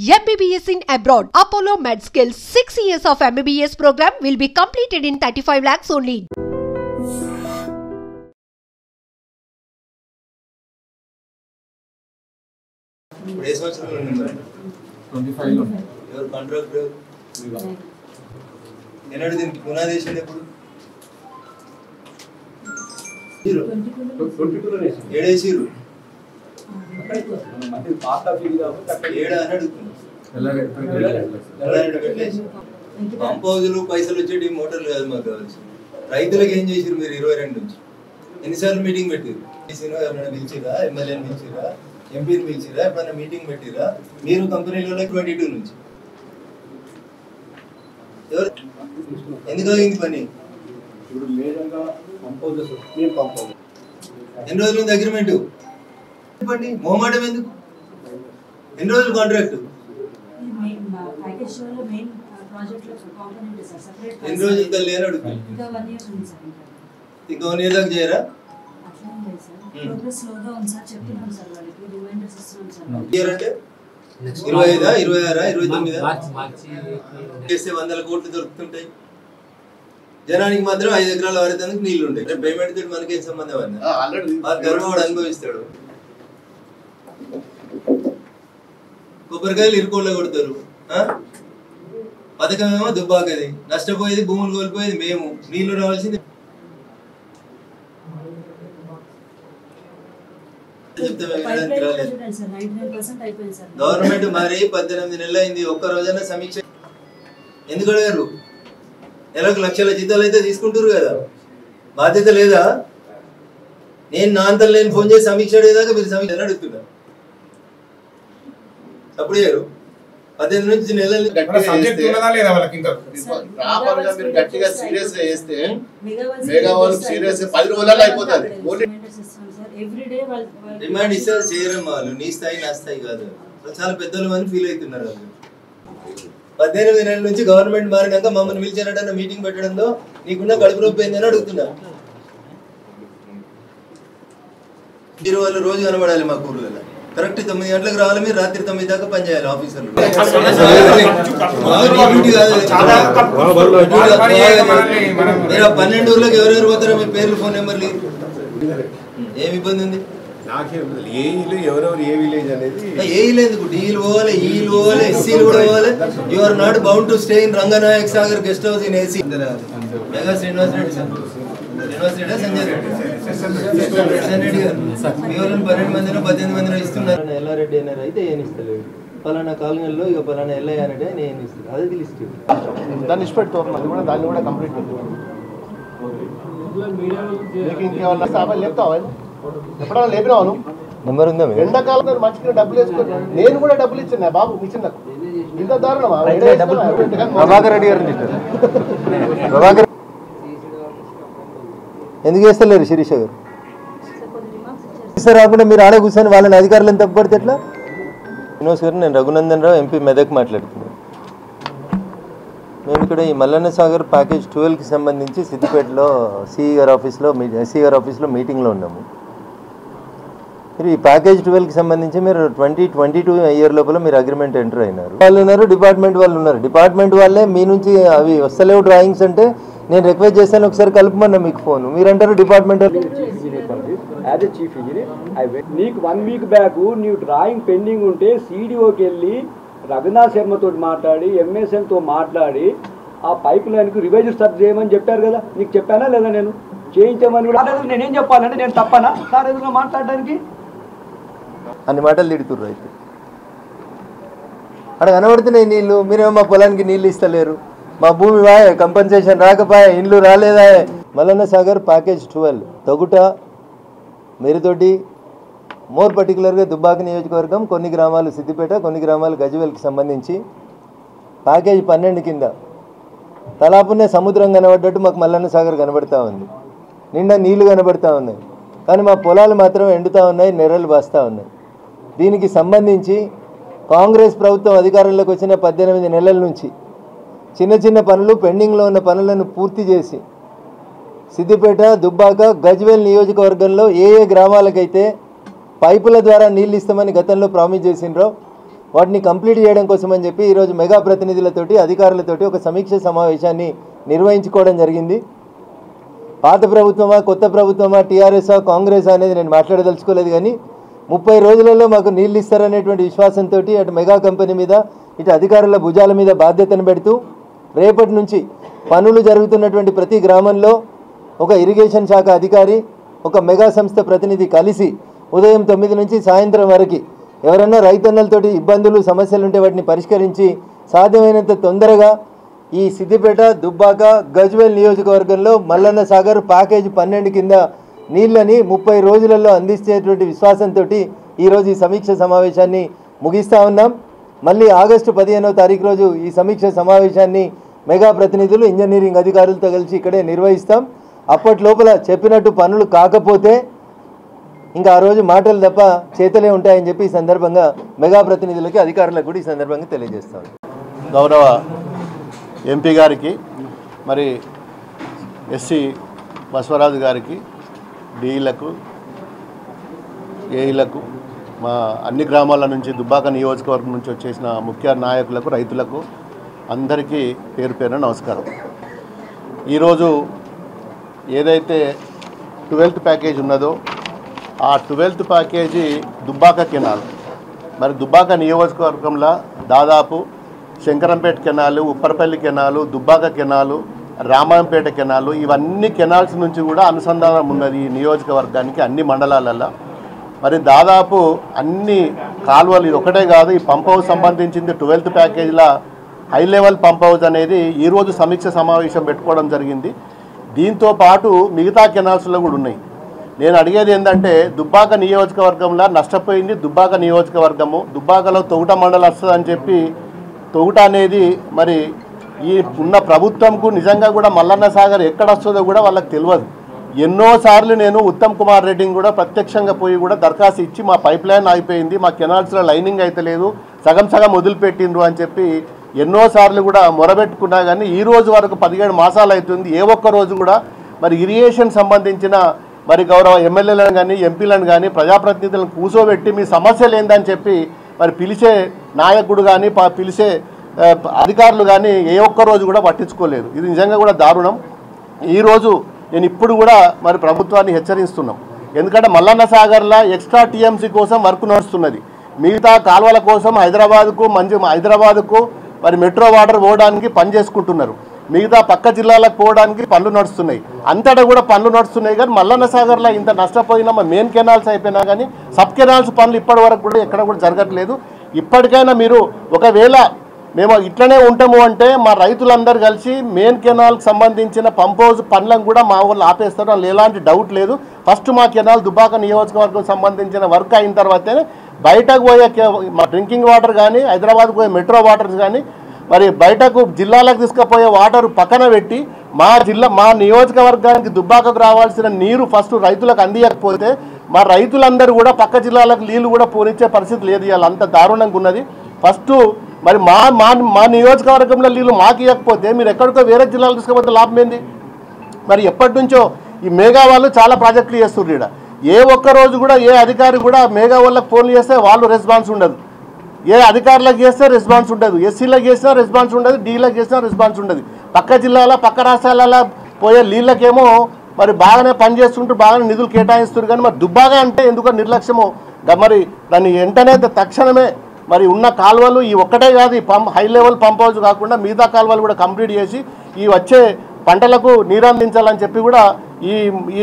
MBBS in abroad. Apollo MedSkill 6 years of MBBS program will be completed in 35 lakhs only. Your contract ఎన్నడు దీనికి పునాది వేసింది ఎప్పుడు ఏడేసిరు ఏడా అని అడుగుతున్నారు పంప్ హౌజులు పైసలు వచ్చేటి మోటార్లు కాదు మాకు కావాల్సి రైతులకు ఏం చేసిరు మీరు 22 నుంచి ఎన్నిసార్లు మీటింగ్ పెట్టిరు ఎవరైనా పిలిచిరా ఎమ్మెల్యేని పిలిచిరా ఎంపీని పిలిచిరా ఎప్పుడైనా మీటింగ్ పెట్టిరా మీరు కంపెనీలో 22 నుంచి ఎందుకు అయింది పని ఎన్ని రోజులు ఉంది అగ్రిమెంట్ చెప్పండి మొహమాటం ఎందుకు ఎన్ని రోజులు కాంట్రాక్ట్ ఎన్ని రోజులు లేని అడుగు ఇంకా 1 year దాకా చేయరా అంటే 25, 26, 29 చేస్తే 100 కోట్లు దొరుకుతుంటాయి జనానికి మాత్రం 5 ఎకరాల వరకు నీళ్లు ఉంటాయి పేమెంట్ తోటి మనకేం సంబంధం అన్న గర్వవాడు అనుభవిస్తాడు కొబ్బరికాయలు ఇరుకోళ్ళ కొడతారు పథకం ఏమో దుబ్బాకది నష్టపోయేది భూములు కోల్పోయేది మేము నీళ్లు రావాల్సింది గవర్నమెంట్ మరి 18 నెలలు అయింది ఒక్క రోజైనా సమీక్ష ఎందుకు అడిగారు నెలకు లక్షల జీతాలు అయితే తీసుకుంటారు కదా బాధ్యత లేదా నేను నా అంతలో నేను ఫోన్ చేసి సమీక్ష అడిగేదాకా మీరు సమీక్ష అడుగుతున్నా అప్పుడు 18 నుంచి నెలలు గట్టిగా సీరియస్ గా చేస్తే మెగా వాళ్ళు సీరియస్ 10 రోజులలో అయిపోతుంది డిమాండ్ ఇస్తే చేయరం వాళ్ళు నీ స్థాయి నా స్థాయి కాదు చాలా పెద్దలు అని ఫీల్ అవుతున్నారు వాళ్ళు 18 నెలల నుంచి గవర్నమెంట్ మారినాక మమ్మల్ని పిలిచారట మీటింగ్ పెట్టడంలో నీకున్న కడుపు నొప్పి ఏందని అడుగుతున్నా మీరు వాళ్ళు రోజు కనబడాలి మా ఊర్లలో కరెక్ట్ 9 గంటలకు రావాలి మీరు రాత్రి 9 దాకా పని చేయాలి ఆఫీసర్లు మీరు 12 ఊర్లోకి ఎవరెవరు పోతారో మీ పేర్లు ఫోన్ నెంబర్లు ఏమి ఇబ్బంది ఉంది డీలు పోవాలి ఈలు పోవాలి ఎస్సీలు కూడా పోవాలి you are not bound to stay in Ranganayak Sagar guest house in AC Megha Srinivas Reddy Sanjay Reddy garu మీ వాళ్ళని 12 మందిలో 18 మందిలో ఇస్తున్నారు ఎల్లారెడ్డి అనే రైతే ఏం ఇస్తలేదు పలానా కాలనీలో ఇక పలానా ఎల్ఐ అంటే నేను ఇస్తాను అదే లిస్ట్ దాన్ని ఇష్టపెట్టుకో దాన్ని కూడా కంప్లీట్ లేపుతావా ఎప్పుడైనా లేపినావు నెంబర్ ఉందా ఎండాకాలం మంచిగా డబ్బులు వేసుకో నేను కూడా డబ్బులు ఇచ్చిన బాబు ఇచ్చిన ఇంత దారుణమా ప్రభాకర్ రెడ్డి గారు ఎందుకు చేస్తలేరు శిరీష గారు రాకుండా మీరు ఆడ కూర్చొని వాళ్ళని అధికారులను తప్పుపడితే ఎట్లా శ్రీనివాస్ గారు నేను రఘునందన్ రావు ఎంపీ మెదక్ మాట్లాడుతున్నాను మేము ఇక్కడ ఈ మల్లన్న సాగర్ ప్యాకేజ్ 12కి సంబంధించి సిద్దిపేటలో ఎస్సీ గారి ఆఫీస్లో మీటింగ్లో ఉన్నాము మీరు ఈ ప్యాకేజ్ 12కి సంబంధించి మీరు 2022 ఇయర్ లోపల మీరు అగ్రిమెంట్ ఎంటర్ అయినారు వాళ్ళు ఉన్నారు డిపార్ట్మెంట్ వాళ్ళు ఉన్నారు డిపార్ట్మెంట్ వాళ్ళే మీ నుంచి అవి వస్తలేవు డ్రాయింగ్స్ అంటే నేను రిక్వెస్ట్ చేశాను ఒకసారి కలుపుమన్నా మీకు ఫోన్ మీరంటారు department as a chief engineer నీకు 1 వీక్ బ్యాక్ నీవు డ్రాయింగ్ పెండింగ్ ఉంటే సిడిఓకి వెళ్ళి రఘునాథ్ శర్మతో మాట్లాడి ఎంఎస్ఎంతో మాట్లాడి ఆ పైప్ లైన్కు రివైజ్ స్టబ్ చేయమని చెప్పారు కదా నీకు చెప్పానా లేదా నేను చేయించామని కూడా నేనేం చెప్పాలంటే నేను తప్పనా సార్ ఎదురుగా మాట్లాడడానికి అన్ని మాటలు తిడుతుర్రు అయితే అక్కడ కనబడుతున్నాయి నీళ్ళు మీరేమో మా పొలానికి నీళ్ళు ఇస్తలేరు మా భూమి వాయే కంపెన్సేషన్ రాకపోయా ఇండ్లు రాలేదా మల్లన్న సాగర్ ప్యాకేజ్ 12 తొగుట మెరితోటి మోర్ పర్టికులర్గా దుబ్బాక నియోజకవర్గం కొన్ని గ్రామాలు సిద్దిపేట కొన్ని గ్రామాలు గజ్వేల్కి సంబంధించి ప్యాకేజ్ 12 కింద తలాపునే సముద్రం కనబడ్డట్టు మాకు మల్లన్న సాగర్ కనబడతా ఉంది నిండా నీళ్లు కనబడతా ఉన్నాయి కానీ మా పొలాలు మాత్రం ఎండుతూ ఉన్నాయి నెర్రలు బాస్తూ ఉన్నాయి దీనికి సంబంధించి కాంగ్రెస్ ప్రభుత్వం అధికారంలోకి వచ్చిన 18 నెలల నుంచి చిన్న చిన్న పనులు పెండింగ్లో ఉన్న పనులను పూర్తి చేసి సిద్దిపేట దుబ్బాక గజ్వేల్ నియోజకవర్గంలో ఏ గ్రామాలకైతే పైపుల ద్వారా నీళ్ళు ఇస్తామని గతంలో ప్రామిస్ చేసిండ్రో వాటిని కంప్లీట్ చేయడం కోసం అని చెప్పి ఈరోజు మెగా ప్రతినిధులతోటి అధికారులతోటి ఒక సమీక్ష సమావేశాన్ని నిర్వహించుకోవడం జరిగింది. పాత ప్రభుత్వమా కొత్త ప్రభుత్వమా టీఆర్ఎస్ఆ కాంగ్రెస్ అనేది నేను మాట్లాడదలుచుకోలేదు, కానీ 30 రోజులలో మాకు నీళ్ళు ఇస్తారనేటువంటి విశ్వాసంతో అటు మెగా కంపెనీ మీద ఇటు అధికారుల భుజాల మీద బాధ్యతను పెడుతూ రేపటి నుంచి పనులు జరుగుతున్నటువంటి ప్రతి గ్రామంలో ఒక ఇరిగేషన్ శాఖ అధికారి ఒక మెగా సంస్థ ప్రతినిధి కలిసి ఉదయం 9 నుంచి సాయంత్రం వరకు ఎవరైనా రైతన్నలతోటి ఇబ్బందులు సమస్యలు ఉంటే వాటిని పరిష్కరించి సాధ్యమైనంత తొందరగా ఈ సిద్దిపేట దుబ్బాక గజ్వేల్ నియోజకవర్గంలో మల్లన్న సాగర్ ప్యాకేజ్ 12 కింద నీళ్ళని 30 రోజులలో అందించేటువంటి విశ్వాసంతో ఈరోజు ఈ సమీక్ష సమావేశాన్ని ముగిస్తూ ఉన్నాం. మళ్ళీ ఆగస్టు 15వ తారీఖు రోజు ఈ సమీక్ష సమావేశాన్ని మెగా ప్రతినిధులు ఇంజనీరింగ్ అధికారులతో కలిసి ఇక్కడే నిర్వహిస్తాం. అప్పట్లోపల చెప్పినట్టు పనులు కాకపోతే ఇంకా ఆ రోజు మాటలు తప్ప చేతలే ఉంటాయని చెప్పి ఈ సందర్భంగా మెగా ప్రతినిధులకి అధికారులకు కూడా ఈ సందర్భంగా తెలియజేస్తాం. గౌరవ ఎంపీ గారికి, మరి ఎస్సీ బసవరాజు గారికి, డీలకు, ఏఈలకు, మా అన్ని గ్రామాల నుంచి దుబ్బాక నియోజకవర్గం నుంచి వచ్చేసిన ముఖ్య నాయకులకు, రైతులకు అందరికీ పేరు పేరున నమస్కారం. ఈరోజు ఏదైతే 12th ప్యాకేజ్ ఉన్నదో ఆ 12th ప్యాకేజీ దుబ్బాక కెనాల్, మరి దుబ్బాక నియోజకవర్గంలో దాదాపు Shankarampet canal, Upparapalli canal, Dubbaka canal, Ramayampet canal, ఇవన్నీ కెనాల్స్ నుంచి కూడా అనుసంధానం ఉన్నది ఈ నియోజకవర్గానికి అన్ని మండలాలలో. మరి దాదాపు అన్ని కాలువలు, ఇది ఒకటే కాదు, ఈ పంప్ హౌస్ సంబంధించింది 12th ప్యాకేజీల హై లెవెల్ పంప్ హౌస్ అనేది ఈరోజు సమీక్ష సమావేశం పెట్టుకోవడం జరిగింది. దీంతో పాటు మిగతా కెనాల్స్లో కూడా ఉన్నాయి. నేను అడిగేది ఏంటంటే, దుబ్బాక నియోజకవర్గంలో నష్టపోయింది దుబ్బాక నియోజకవర్గము. దుబ్బాకలో తొగుట మండలం వస్తుందని చెప్పి, తొగుట అనేది మరి ఈ ఉన్న ప్రభుత్వంకు నిజంగా కూడా మల్లన్న సాగర్ ఎక్కడ వస్తుందో కూడా వాళ్ళకి తెలియదు. ఎన్నోసార్లు నేను ఉత్తమ్ కుమార్ రెడ్డిని కూడా ప్రత్యక్షంగా పోయి కూడా దరఖాస్తు ఇచ్చి మా పైప్ లైన్ ఆగిపోయింది, మా కెనాల్స్లో లైనింగ్ అయితే లేదు, సగం సగం వదిలిపెట్టిండ్రు అని చెప్పి ఎన్నోసార్లు కూడా మొరబెట్టుకున్నా. కానీ ఈ రోజు వరకు 17 మాసాలు అవుతుంది, ఏ ఒక్క రోజు కూడా మరి ఇరిగేషన్ సంబంధించిన మరి గౌరవ ఎమ్మెల్యేలను కానీ ఎంపీలను కానీ ప్రజాప్రతినిధులను కూర్చోబెట్టి మీ సమస్యలు ఏందని చెప్పి మరి పిలిచే నాయకుడు కానీ పిలిచే అధికారులు కానీ ఏ ఒక్క రోజు కూడా పట్టించుకోలేదు. ఇది నిజంగా కూడా దారుణం. ఈరోజు నేను ఇప్పుడు కూడా మరి ప్రభుత్వాన్ని హెచ్చరిస్తున్నాం. ఎందుకంటే మల్లన్న సాగర్లో ఎక్స్ట్రా టీఎంసీ కోసం వర్క్ నడుస్తున్నది. మిగతా కాలువల కోసం హైదరాబాదుకు మరి మెట్రో వాటర్ పోవడానికి పని చేసుకుంటున్నారు. మిగతా పక్క జిల్లాలకు పోవడానికి పనులు నడుస్తున్నాయి. అంతటా కూడా పనులు నడుస్తున్నాయి. కానీ మల్లన్న సాగర్లో ఇంత నష్టపోయినా మా మెయిన్ కెనాల్స్ అయిపోయినా కానీ సబ్ కెనాల్స్ పనులు ఇప్పటి వరకు కూడా ఎక్కడ కూడా జరగట్లేదు. ఇప్పటికైనా మీరు ఒకవేళ మేము ఇట్లనే ఉంటాము అంటే మా రైతులందరూ కలిసి మెయిన్ కెనాల్కి సంబంధించిన పంప్ హౌస్ పనులను కూడా మా వాళ్ళు ఆపేస్తారు, వాళ్ళు ఎలాంటి డౌట్ లేదు. ఫస్ట్ మా కెనాల్ దుబ్బాక నియోజకవర్గం సంబంధించిన వర్క్ అయిన తర్వాతనే బయటకు పోయే మా డ్రింకింగ్ వాటర్ కానీ హైదరాబాద్కు పోయే మెట్రో వాటర్స్ కానీ మరి బయటకు జిల్లాలకు తీసుకుపోయే వాటర్ పక్కన పెట్టి మా నియోజకవర్గానికి దుబ్బాకకు రావాల్సిన నీరు ఫస్ట్ రైతులకు అందియకపోతే మా రైతులందరూ కూడా పక్క జిల్లాలకు నీళ్లు కూడా పోనిచ్చే పరిస్థితి లేదు. ఇవాళ అంత దారుణంగా ఉన్నది. ఫస్ట్ మరి మా నియోజకవర్గంలో నీళ్ళు మాకు ఇవ్వకపోతే మీరు ఎక్కడికో వేరే జిల్లాలు తీసుకపోతే లాభం ఏంది? మరి ఎప్పటి నుంచో ఈ మేఘా వాళ్ళు చాలా ప్రాజెక్టులు చేస్తున్నారు. ఇక్కడ ఏ ఒక్క రోజు కూడా ఏ అధికారి కూడా మేఘా వాళ్ళకి ఫోన్లు చేస్తే వాళ్ళు రెస్పాన్స్ ఉండదు, ఏ అధికారులకు చేస్తే రెస్పాన్స్ ఉండదు, ఎస్సీలకు చేసినా రెస్పాన్స్ ఉండదు, డీలకు చేసినా రెస్పాన్స్ ఉండదు. పక్క జిల్లాల పక్క రాష్ట్రాలలో పోయే నీళ్ళకేమో మరి బాగానే పనిచేస్తుంటూ బాగానే నిధులు కేటాయిస్తున్నారు. కానీ మరి దుబ్బాగా అంటే ఎందుకో నిర్లక్ష్యమో. మరి దాన్ని వెంటనే తక్షణమే మరి ఉన్న కాలువలు ఈ ఒక్కటే కాదు, ఈ హై లెవెల్ పంప్ హౌస్ కాకుండా మిగతా కాలువలు కూడా కంప్లీట్ చేసి ఈ వచ్చే పంటలకు నీరు అందించాలని చెప్పి కూడా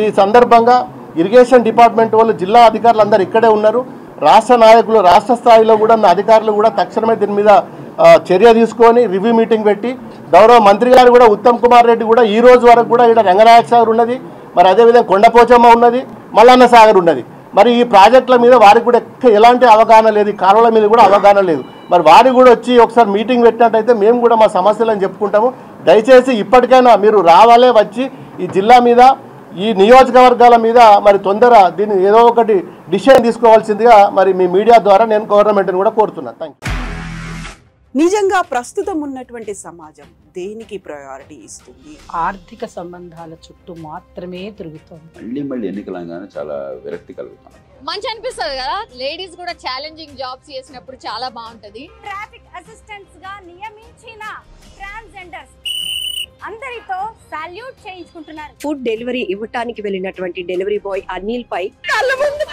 ఈ సందర్భంగా ఇరిగేషన్ డిపార్ట్మెంట్ వాళ్ళు జిల్లా అధికారులు అందరూ ఇక్కడే ఉన్నారు. రాష్ట్ర నాయకులు రాష్ట్ర స్థాయిలో కూడా ఉన్న అధికారులు కూడా తక్షణమే దీని మీద చర్య తీసుకొని రివ్యూ మీటింగ్ పెట్టి గౌరవ మంత్రి గారు కూడా ఉత్తమ్ కుమార్ రెడ్డి కూడా ఈ రోజు వరకు కూడా ఇక్కడ రంగనాయక సాగర్ ఉన్నది, మరి అదేవిధంగా కొండపోచమ్మ ఉన్నది, మల్లన్న సాగర్ ఉన్నది. మరి ఈ ప్రాజెక్టుల మీద వారికి కూడా ఎలాంటి అవగాహన లేదు, ఈ కాలువల మీద కూడా అవగాహన లేదు. మరి వారికి కూడా వచ్చి ఒకసారి మీటింగ్ పెట్టినట్టయితే మేము కూడా మా సమస్యలను చెప్పుకుంటాము. దయచేసి ఇప్పటికైనా మీరు రావాలే, వచ్చి ఈ జిల్లా మీద ఈ నియోజకవర్గాల మీద మరి తొందర దీన్ని ఏదో ఒకటి డిసిషన్ తీసుకోవాల్సిందిగా మరి మీ మీడియా ద్వారా నేను గవర్నమెంట్ని కూడా కోరుతున్నాను. Thank you. నిజంగా ప్రస్తుతం ఉన్నటువంటి సమాజం దేనికి ప్రయారిటీ ఇస్తుంది? ఆర్థిక సంబంధాల చుట్టూ మాత్రమే తిరుగుతోంది. మళ్ళీ ఎన్నికలంగానే చాలా విరక్తి కలుగుతాం. మంచి అనిపిస్తుంది కదా. లేడీస్ కూడా ఛాలెంజింగ్ జాబ్స్ చేసినప్పుడు చాలా బాగుంటది. ట్రాఫిక్ అసిస్టెంట్స్ గా నియమించిన ట్రాన్స్జెండర్స్ అందరితో సాల్యూట్ చేయించుకుంటున్నారు. ఫుడ్ డెలివరీ ఇవ్వటానికి వెళ్ళినటువంటి డెలివరీ బాయ్ అనిల్ పై కళ్ళ ముందు